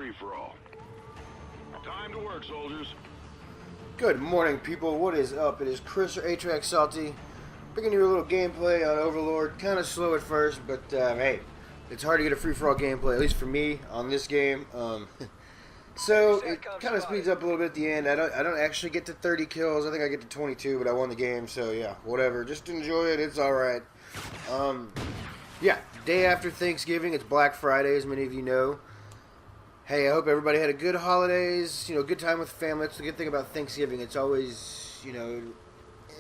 free-for-all. Time to work, soldiers. Good morning, people. What is up? It is Chris or HVAC Salty bringing you a little gameplay on Overlord. Kind of slow at first, but hey, it's hard to get a free-for-all gameplay, at least for me, on this game. So it kind of speeds up a little bit at the end. I don't actually get to 30 kills. I think I get to 22, but I won the game. So yeah, whatever. Just enjoy it. It's all right. Yeah, day after Thanksgiving. It's Black Friday, as many of you know. Hey, I hope everybody had a good holidays. You know, good time with family. That's the good thing about Thanksgiving. It's always, you know,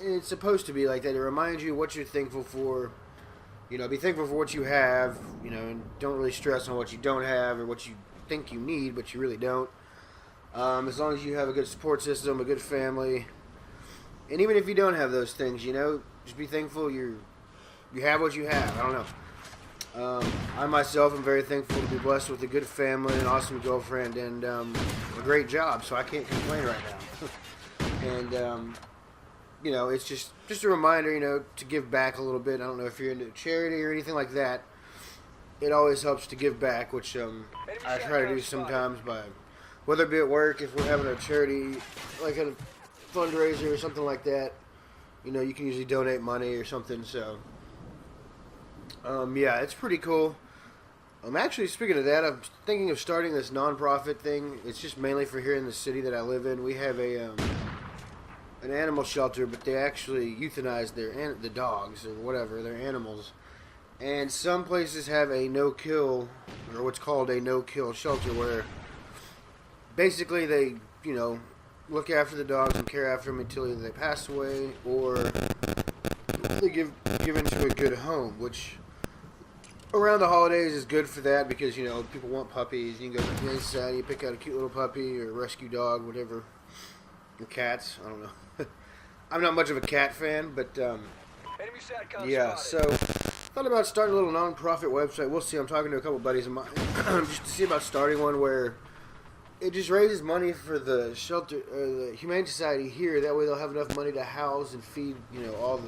it's supposed to be like that. It reminds you what you're thankful for. You know, be thankful for what you have. You know, and don't really stress on what you don't have or what you think you need, but you really don't. As long as you have a good support system, a good family, and even if you don't have those things, you know, just be thankful you have what you have. I don't know. I myself am very thankful to be blessed with a good family, an awesome girlfriend, and a great job, so I can't complain right now. And you know, it's just a reminder, you know, to give back a little bit. I don't know if you're into charity or anything like that. It always helps to give back, which I try to do sometimes, by whether it be at work, if we're having a charity, like a fundraiser or something like that. You know, you can usually donate money or something. So, yeah, it's pretty cool. Actually, speaking of that, I'm thinking of starting this non-profit thing. It's just mainly for here in the city that I live in. We have an animal shelter, but they actually euthanize the dogs or whatever, their animals. And some places have a no-kill, or what's called a no-kill shelter, where basically they, you know, look after the dogs and care after them until either they pass away or they give into a good home, which around the holidays is good for that because, you know, people want puppies. You can go inside, you pick out a cute little puppy or a rescue dog, whatever. Or cats, I don't know. I'm not much of a cat fan, but yeah, so thought about starting a little non-profit website. We'll see. I'm talking to a couple buddies of mine just to see about starting one where it just raises money for the shelter, the Humane Society here. That way they'll have enough money to house and feed, you know, all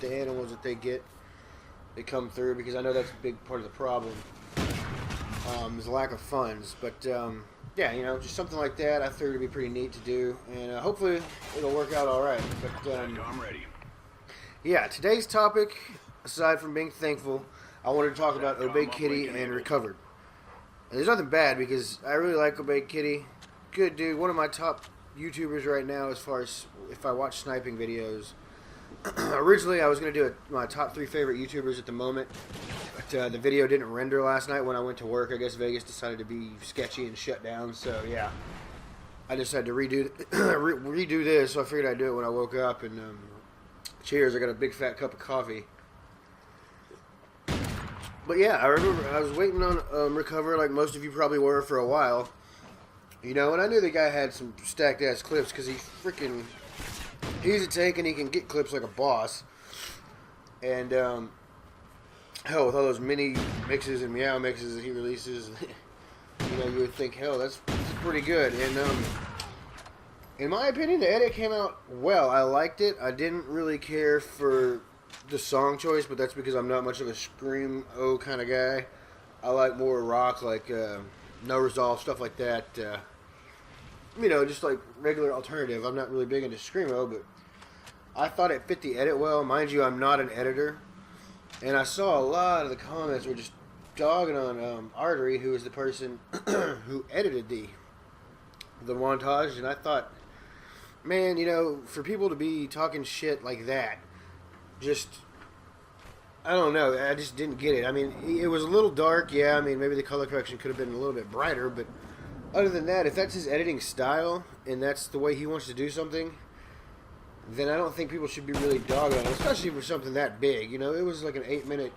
the animals that they get. They come through, because I know that's a big part of the problem. Is a lack of funds. But yeah, you know, just something like that I figured it'd be pretty neat to do, and hopefully it'll work out all right. But I'm ready. Yeah, today's topic, aside from being thankful, I wanted to talk about Obey Kitty and Recovered. And there's nothing bad, because I really like Obey Kitty. Good dude, one of my top YouTubers right now as far as if I watch sniping videos. Originally, I was going to do my top 3 favorite YouTubers at the moment, but the video didn't render last night when I went to work. I guess Vegas decided to be sketchy and shut down, so yeah. I decided to redo this, so I figured I'd do it when I woke up, and cheers, I got a big fat cup of coffee. But yeah, I remember I was waiting on Recover, like most of you probably were, for a while. You know, and I knew the guy had some stacked ass clips, because he's a tank and he can get clips like a boss. And hell, with all those mini mixes and meow mixes that he releases, you know, you would think, hell, that's pretty good. And in my opinion, the edit came out well. I liked it. I didn't really care for the song choice, but that's because I'm not much of a scream-o kind of guy. I like more rock, like No Resolve, stuff like that. You know, just like regular alternative. I'm not really big into scream-o, but I thought it fit the edit well. Mind you, I'm not an editor, and I saw a lot of the comments were just dogging on Artery, who is the person who edited the montage, and I thought, man, you know, for people to be talking shit like that, just, I don't know, I just didn't get it. I mean, it was a little dark, yeah, I mean, maybe the color correction could have been a little bit brighter, but other than that, if that's his editing style, and that's the way he wants to do something, then I don't think people should be really dogging on it, especially for something that big. You know, it was like an 8-minute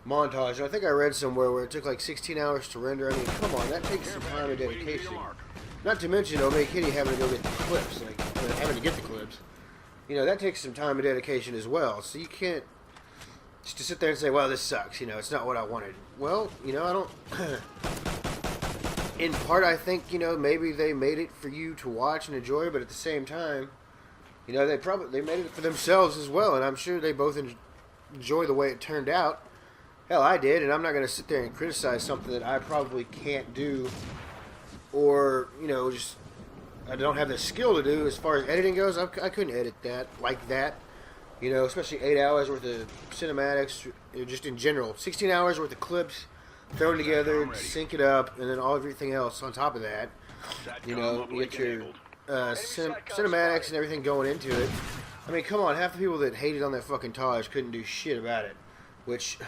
montage, and I think I read somewhere where it took like 16 hours to render. I mean, come on, that takes some time and dedication. Not to mention Obey Kitty having to go get the clips, like, having to get the clips. You know, that takes some time and dedication as well. So you can't just to sit there and say, well, this sucks, you know, it's not what I wanted. Well, you know, I don't... In part, I think, you know, maybe they made it for you to watch and enjoy, but at the same time, you know, they made it for themselves as well, and I'm sure they both enjoy the way it turned out. Hell, I did, and I'm not going to sit there and criticize something that I probably can't do or just I don't have the skill to do as far as editing goes. I couldn't edit that like that. Especially 8 hours worth of cinematics, just in general. 16 hours worth of clips thrown together, sync it up, and then everything else on top of that. You get your cinematics and everything going into it. I mean, come on, half the people that hated on that fucking Taj couldn't do shit about it. Which,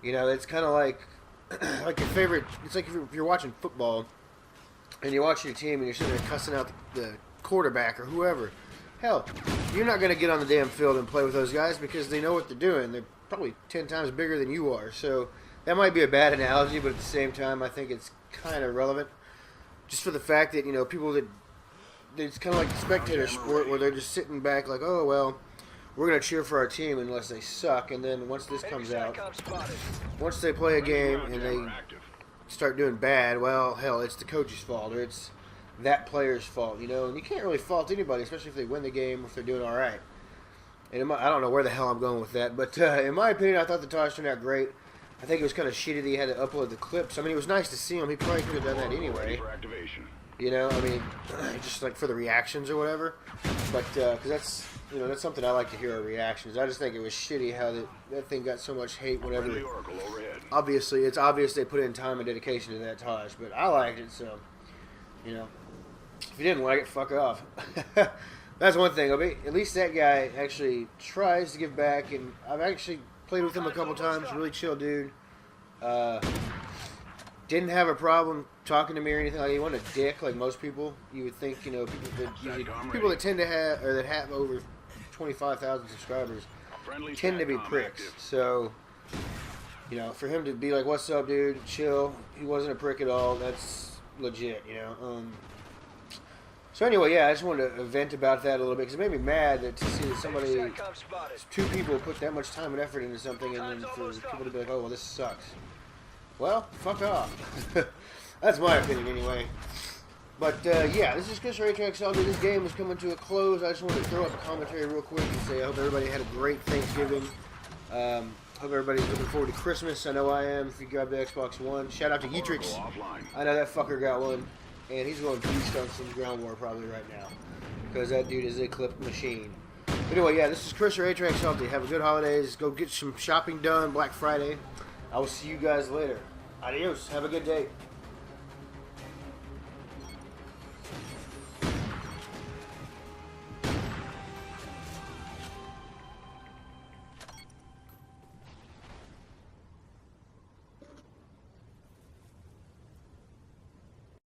it's kind of like your favorite. It's like if you're watching football and you're watching your team and you're sitting there cussing out the quarterback or whoever. Hell, you're not going to get on the damn field and play with those guys because they know what they're doing. They're probably 10 times bigger than you are. So that might be a bad analogy, but at the same time, I think it's kind of relevant. Just for the fact that, people that it's kind of like the spectator sport where they're just sitting back like, oh, well, we're going to cheer for our team unless they suck. And then once this comes out, once they play a game and they start doing bad, well, hell, it's the coach's fault or it's that player's fault, and you can't really fault anybody, especially if they win the game, if they're doing all right. And I don't know where the hell I'm going with that, but in my opinion, I thought the Taj turned out great. I think it was kind of shitty that he had to upload the clips. I mean, it was nice to see him. He probably could have done that anyway. I mean, just like for the reactions or whatever. But because that's that's something I like to hear, our reactions. I just think it was shitty how that thing got so much hate. Whatever. Obviously, it's obvious they put in time and dedication to that Taj, but I liked it, so if you didn't like it, fuck off. That's one thing. At least that guy actually tries to give back, and I've actually played with him a couple times. Really chill dude. Didn't have a problem talking to me or anything. Like he wasn't a dick like most people. You would think, people that tend to have or that have over 25,000 subscribers tend to be pricks. So, for him to be like, "What's up, dude? Chill." He wasn't a prick at all. That's legit, So anyway, yeah, I just wanted to vent about that a little bit because it made me mad to see that two people put that much time and effort into something, and then for people to be like, "Oh, well, this sucks." Well, fuck off. That's my opinion, anyway. But yeah, this is Chris Raytrack Salty. This game is coming to a close. I just wanted to throw up a commentary real quick and say I hope everybody had a great Thanksgiving. Hope everybody's looking forward to Christmas. I know I am. If you grab the Xbox One, shout out to Yetrix. I know that fucker got one. And he's going beast on some ground war probably right now. Because that dude is a clip machine. But anyway, yeah, this is Chris or A-Track Salty. Have a good holidays. Go get some shopping done. Black Friday. I will see you guys later. Adios. Have a good day.